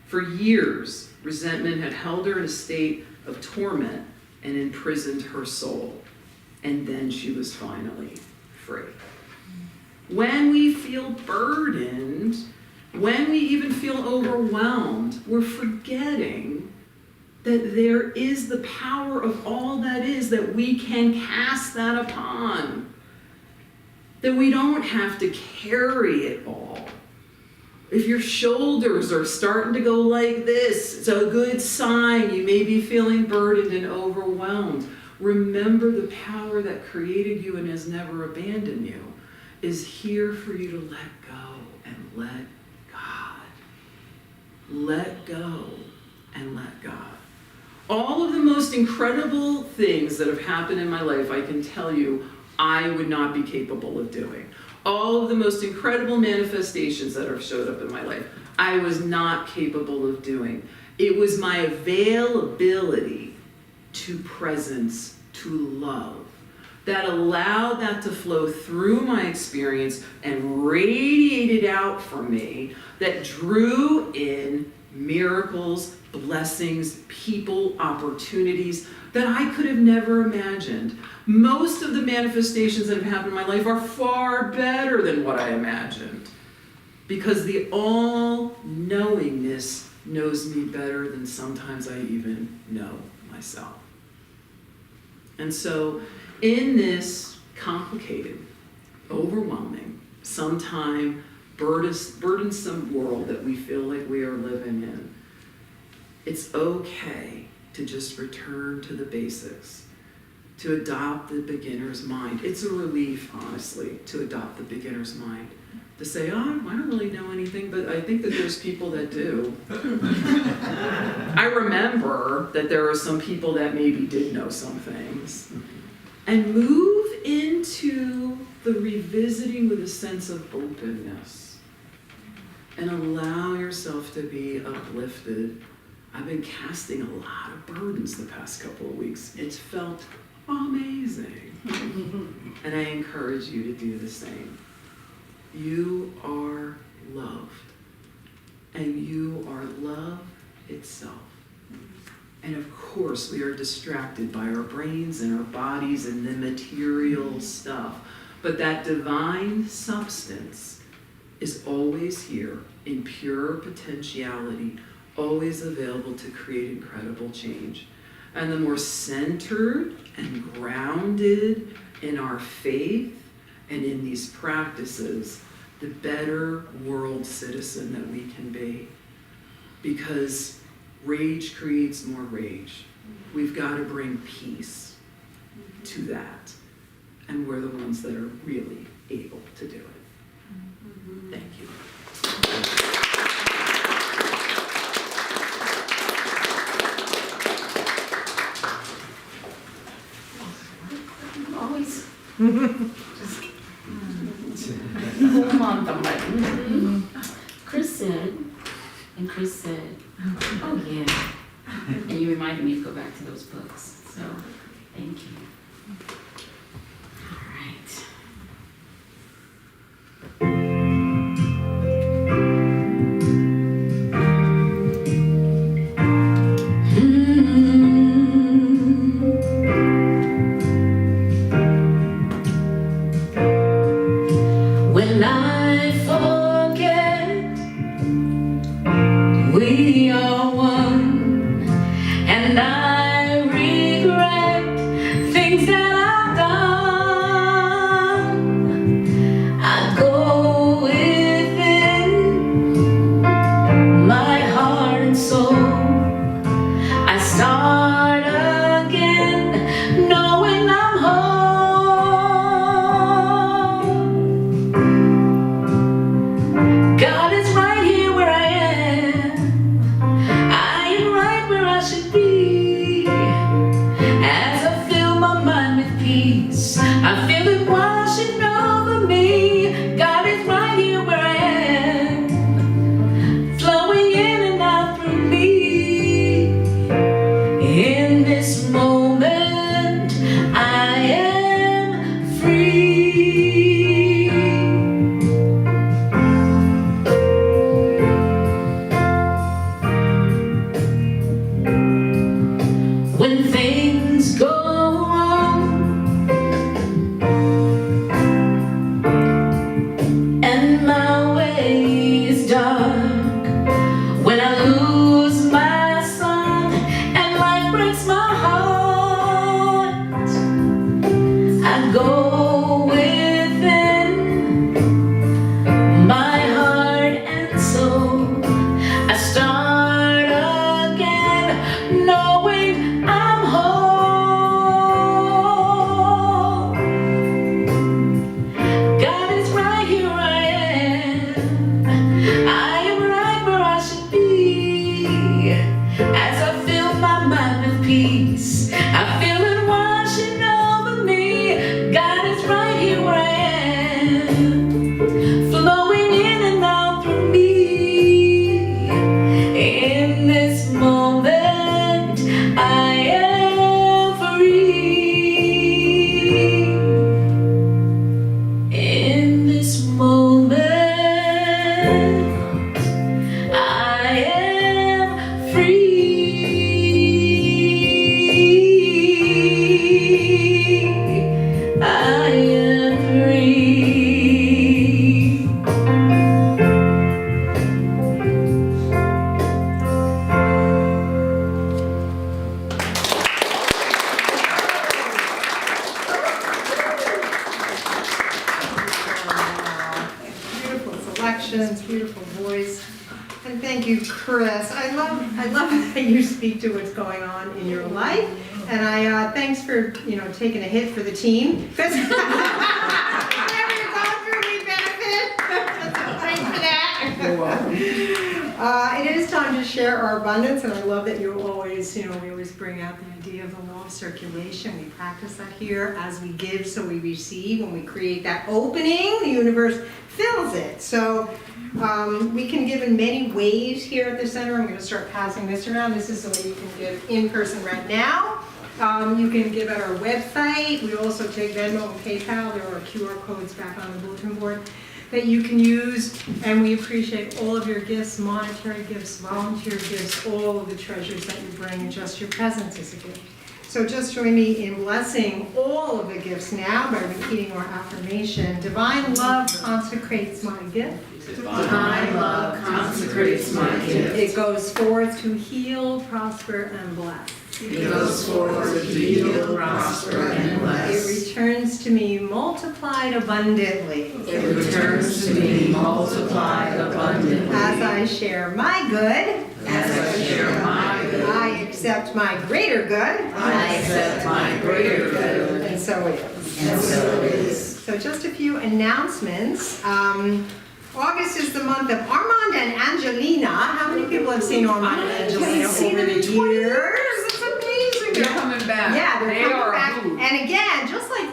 For years, resentment had held her in a state of torment and imprisoned her soul. And then she was finally free. When we feel burdened, when we even feel overwhelmed, we're forgetting that there is the power of all that is, that we can cast that upon. That we don't have to carry it all. If your shoulders are starting to go like this, it's a good sign you may be feeling burdened and overwhelmed. Remember the power that created you and has never abandoned you is here for you to let go and let God. Let go and let God. All of the most incredible things that have happened in my life, I can tell you, I would not be capable of doing. all of the most incredible manifestations that have showed up in my life, I was not capable of doing. It was my availability to presence, to love, that allowed that to flow through my experience and radiated out from me, that drew in miracles, blessings, people, opportunities that I could have never imagined. Most of the manifestations that have happened in my life are far better than what I imagined, because the all-knowingness knows me better than sometimes I even know myself. And so in this complicated, overwhelming, sometimes burdensome world that we feel like we are living in, it's okay to just return to the basics, to adopt the beginner's mind. It's a relief, honestly, to adopt the beginner's mind. To say, oh, I don't really know anything, but I think that there's people that do. I remember that there are some people that maybe did know some things. And move into the revisiting with a sense of openness. And allow yourself to be uplifted. I've been casting a lot of burdens the past couple of weeks. It's felt amazing. And I encourage you to do the same. You are loved. And you are love itself. And of course, we are distracted by our brains and our bodies and the material stuff. But that divine substance is always here in pure potentiality, always available to create incredible change. And the more centered and grounded in our faith and in these practices, the better world citizen that we can be. Because rage creates more rage. We've got to bring peace to that. And we're the ones that are really able to do it. Thank you. Always just hold on to button. Kris said, oh yeah. And you reminded me to go back to those books. So thank you. All right. When I forget we are one, and I regret things that I've done, I go within my heart and soul. I start again, knowing I'm whole. God is right here where I am. I am right where I should be. As I fill my mind with peace, I feel it washing over me. God is right here where I am, flowing in and out through me. In this moment, I am free. When things go wrong, questions, beautiful voice. And thank you, Kris. I love that you speak to what's going on in your life. And thanks for, taking a hit for the team. Because whatever you're going through, we benefit. Thanks for that. You're welcome. It is time to share our abundance, and I love that you always, we always bring out the idea of the law of circulation. We practice that here. As we give, so we receive. When we create that opening, the universe fills it. So we can give in many ways here at the center. I'm going to start passing this around. This is the way you can give in person right now. You can give at our website. We also take Venmo and PayPal. There are QR codes back on the bulletin board that you can use, and we appreciate all of your gifts, monetary gifts, volunteer gifts, all of the treasures that you bring, and just your presence is a gift. So just join me in blessing all of the gifts now by repeating our affirmation. Divine love consecrates my gift. Divine love consecrates my gift. It goes forth to heal, prosper, and bless. It goes forth to heal, prosper, and bless. It returns to me multiplied abundantly. It returns to me multiplied abundantly. As I share my good, As I share my good, I accept my greater good. I accept my greater good. And so it is. And so it is. So just a few announcements. August is the month of Armand and Angelina. How many people have seen Armand and Angelina over the years? It's amazing. They're coming back. Yeah, they're They coming are back. a hoot. And again, just like,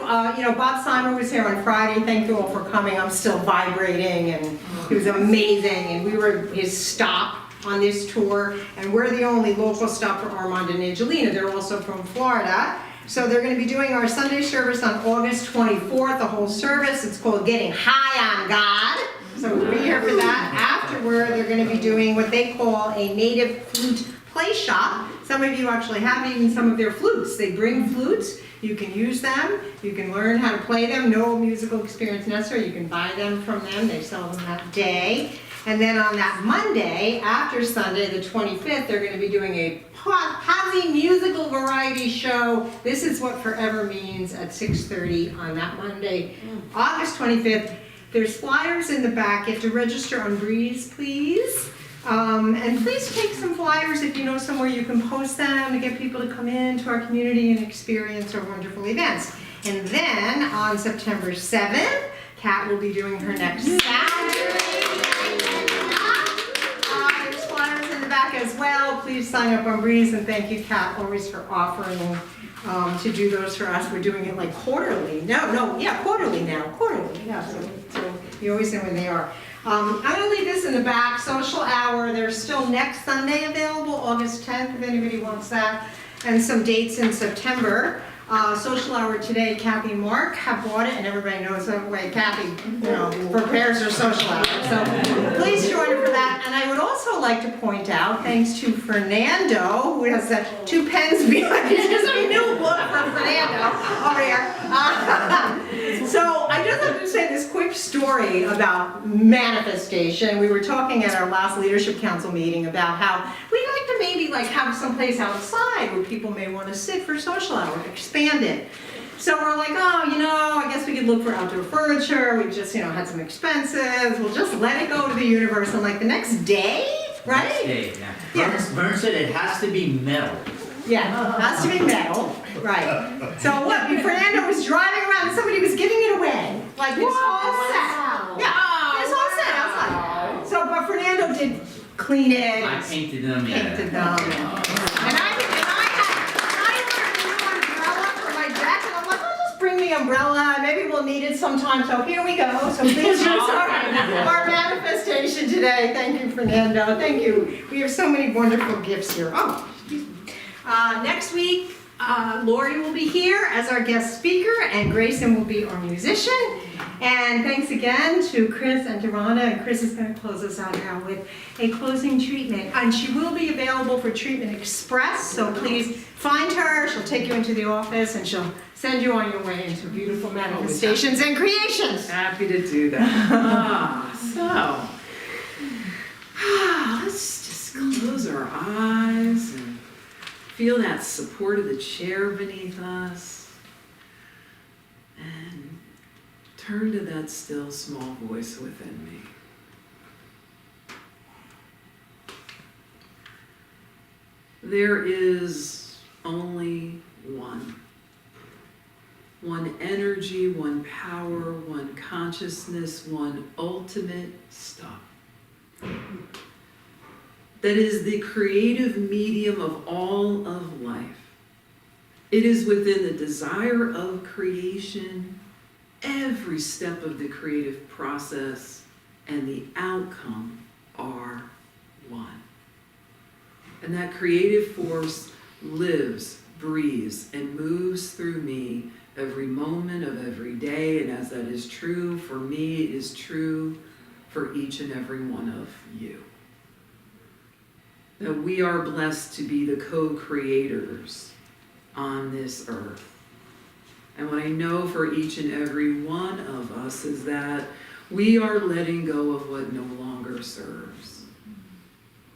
Bob Simon was here on Friday. Thank you all for coming. I'm still vibrating, and he was amazing. And we were his stop on this tour. And we're the only local stop for Armand and Angelina. They're also from Florida. So they're going to be doing our Sunday service on August 24th, the whole service. It's called Getting High on God. So we'll be here for that. Afterward, they're going to be doing what they call a native flute play shop. Some of you actually have even some of their flutes. They bring flutes. You can use them. You can learn how to play them. No musical experience necessary. You can buy them from them. They sell them that day. And then on that Monday, after Sunday, the 25th, they're going to be doing a Posse musical variety show. This is what Forever means at 6:30 on that Monday, August 25th. There's flyers in the back. You have to register on Breeze, please. And please take some flyers if you know somewhere you can post them to get people to come into our community and experience our wonderful events. And then on September 7th, Kat will be doing her next Saturday. There's flyers in the back as well. Please sign up on Breeze, and thank you, Kat, always for offering to do those for us. We're doing it like quarterly. Quarterly now. Quarterly, yeah. So you always know when they are. I'm going to leave this in the back. Social hour. There's still next Sunday available, August 10th, if anybody wants that, and some dates in September. Social hour today, Kathy and Mark have bought it, and everybody knows the way Kathy, prepares her social hour. So please join her for that. And I would also like to point out, thanks to Fernando, who has the 2 pens behind his a new book from Fernando over here. So I just have to say this quick story about manifestation. We were talking at our last leadership council meeting about how we'd like to maybe have some place outside where people may want to sit for social hour, expand it. So we're like, I guess we could look for outdoor furniture. We just, had some expenses. We'll just let it go to the universe. And the next day, right? Next day, yeah. Yeah. Vern said it has to be metal. Yeah, it has to be metal, right. So what, Fernando was driving around and somebody was giving it away. This whole set. Yeah, this whole set outside. So, but Fernando did clean it. I painted them, yeah. Painted them. And I ordered a new umbrella for my deck, and I'm like, I'll just bring the umbrella. Maybe we'll need it sometime. So here we go. So please use our manifestation today. Thank you, Fernando. Thank you. We have so many wonderful gifts here. Next week, Lori will be here as our guest speaker, and Grayson will be our musician. And thanks again to Kris and to Rhonda. And Kris is going to close us out now with a closing treatment. And she will be available for Treatment Express, so please find her. She'll take you into the office, and she'll send you on your way into beautiful manifestations and creations. Happy to do that. Let's just close our eyes and feel that support of the chair beneath us, and turn to that still small voice within me. There is only one. One energy, one power, one consciousness, one ultimate stop. That is the creative medium of all of life. It is within the desire of creation, every step of the creative process, and the outcome are one. And that creative force lives, breathes, and moves through me every moment of every day. And as that is true for me, it is true for each and every one of you. That we are blessed to be the co-creators on this earth. And what I know for each and every one of us is that we are letting go of what no longer serves.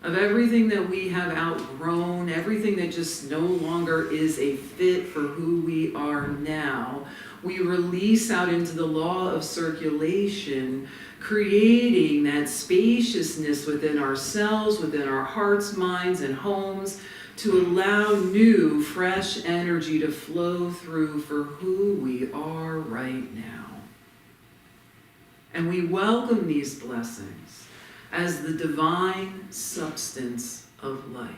Of everything that we have outgrown, everything that just no longer is a fit for who we are now, we release out into the law of circulation, creating that spaciousness within ourselves, within our hearts, minds, and homes, to allow new, fresh energy to flow through for who we are right now. And we welcome these blessings as the divine substance of life.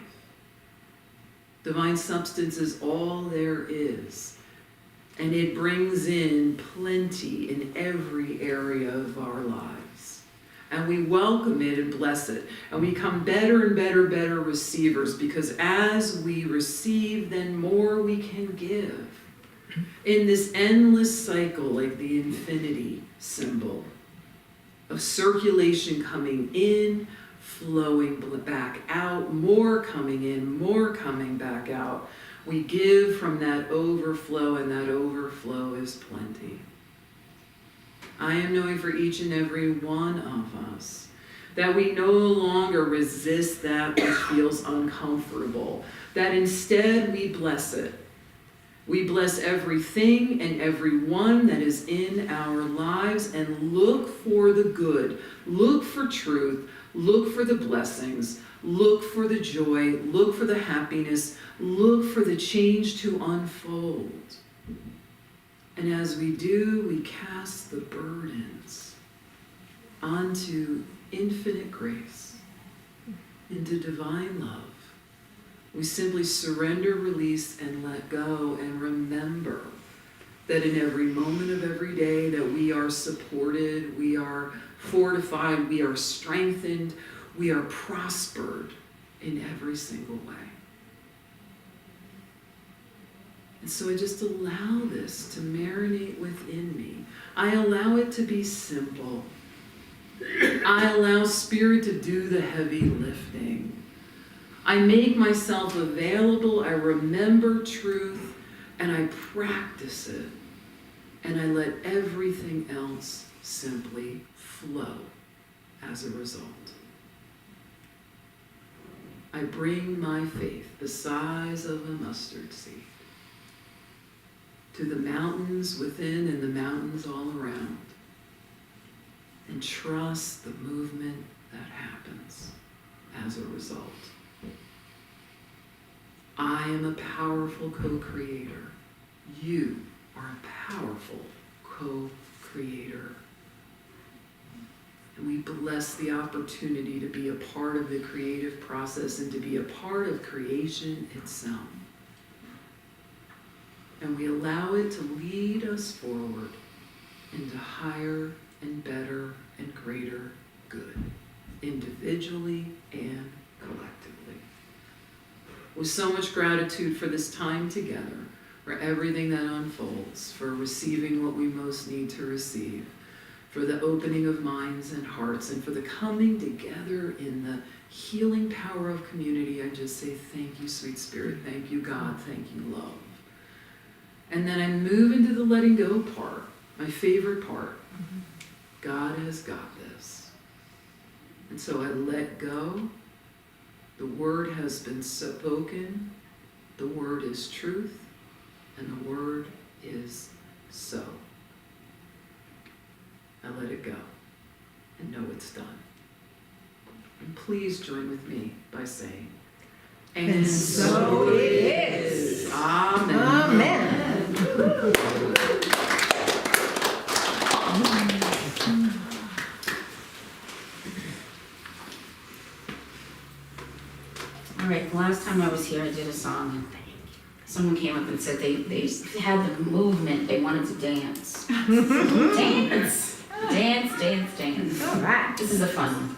Divine substance is all there is, and it brings in plenty in every area of our lives. And we welcome it and bless it. And we become better and better receivers, because as we receive, then more we can give. In this endless cycle, like the infinity symbol, of circulation coming in, flowing back out, more coming in, more coming back out. We give from that overflow, and that overflow is plenty. I am knowing for each and every one of us that we no longer resist that which feels uncomfortable, that instead we bless it. We bless everything and everyone that is in our lives and look for the good, look for truth, look for the blessings, look for the joy, look for the happiness, look for the change to unfold. And as we do, we cast the burdens onto infinite grace, into divine love. We simply surrender, release, and let go, and remember that in every moment of every day that we are supported, we are fortified, we are strengthened, we are prospered in every single way. And so I just allow this to marinate within me. I allow it to be simple. I allow Spirit to do the heavy lifting. I make myself available, I remember truth, and I practice it. And I let everything else simply flow as a result. I bring my faith, the size of a mustard seed, to the mountains within and the mountains all around, and trust the movement that happens as a result. I am a powerful co-creator. You are a powerful co-creator. And we bless the opportunity to be a part of the creative process and to be a part of creation itself. And we allow it to lead us forward into higher and better and greater good, individually and collectively. With so much gratitude for this time together, for everything that unfolds, for receiving what we most need to receive, for the opening of minds and hearts, and for the coming together in the healing power of community, I just say thank you, sweet Spirit, thank you, God, thank you, love. And then I move into the letting go part, my favorite part. God has got this. And so I let go. The word has been spoken. The word is truth. And the word is so. I let it go and know it's done. And please join with me by saying, And so it is. Amen. Amen. All right, the last time I was here, I did a song, and someone came up and said they had the movement, they wanted to dance. Dance! Dance, dance, dance. All right. This is a fun one.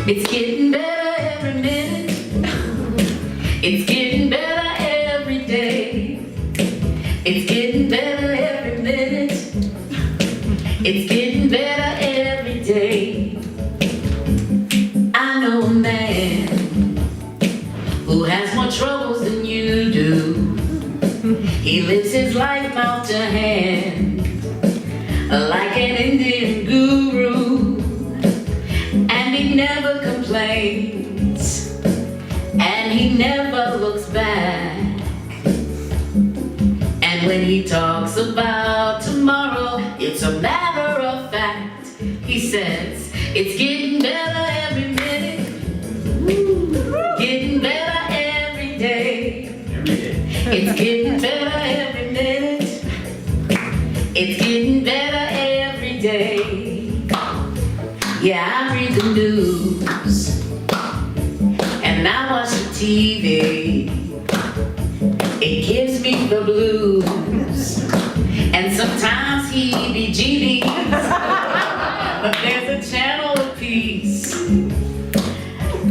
It's getting better every minute. It's getting better every day. It's getting better every minute. It's getting better every day. I know a man who has more troubles than you do. He lives his life mouth to hand, like an Indian guru. And he never complains, and he never looks back. And when he talks about tomorrow, it's a matter of fact. He says, it's getting better every minute, getting better every day. It's getting better every minute, it's getting better every day. Yeah, I read the news, and I watch the TV. It gives me the blues, and sometimes heebie-jeebies. But there's a channel of peace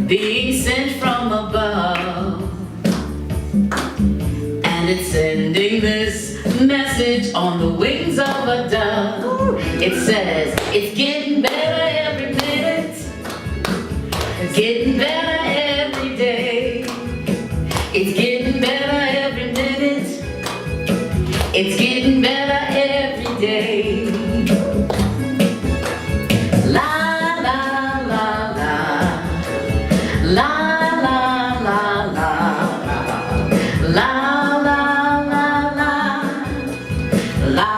being sent from above, and it's sending this message on the wings of a dove. It says, it's getting better every minute, getting better every day. It's getting better every minute, it's getting better every day. La la la la, la la la la, la la la la, la.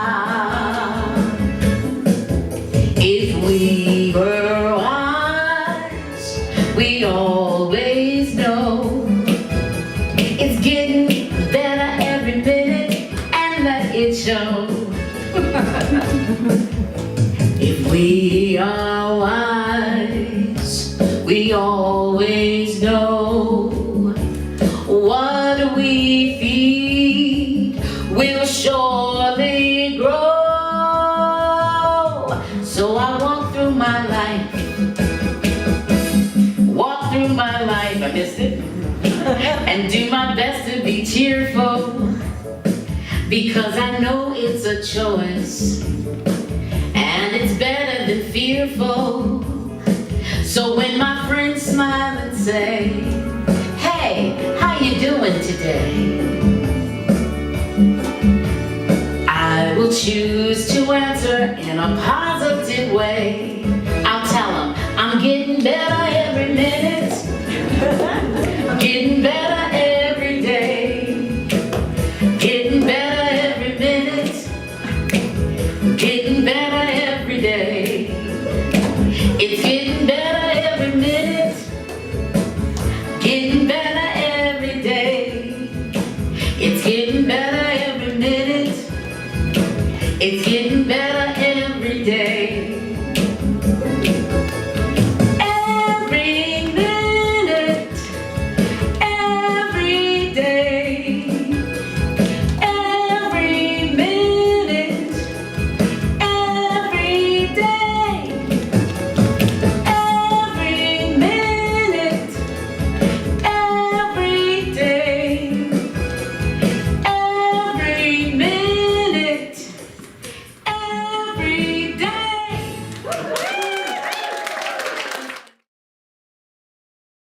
If we were wise, we always know it's getting better every minute, and let it show. If we are wise, we always know what we feed will surely grow. So I walk through my life, I missed it, and do my best to be cheerful, because I know it's a choice, and it's better than fearful. So when my friends smile and say, hey, how you doing today? I will choose to answer in a positive way. I'll tell them I'm getting better every minute, getting better every day, getting better every minute, getting better every day. It's getting better every minute, getting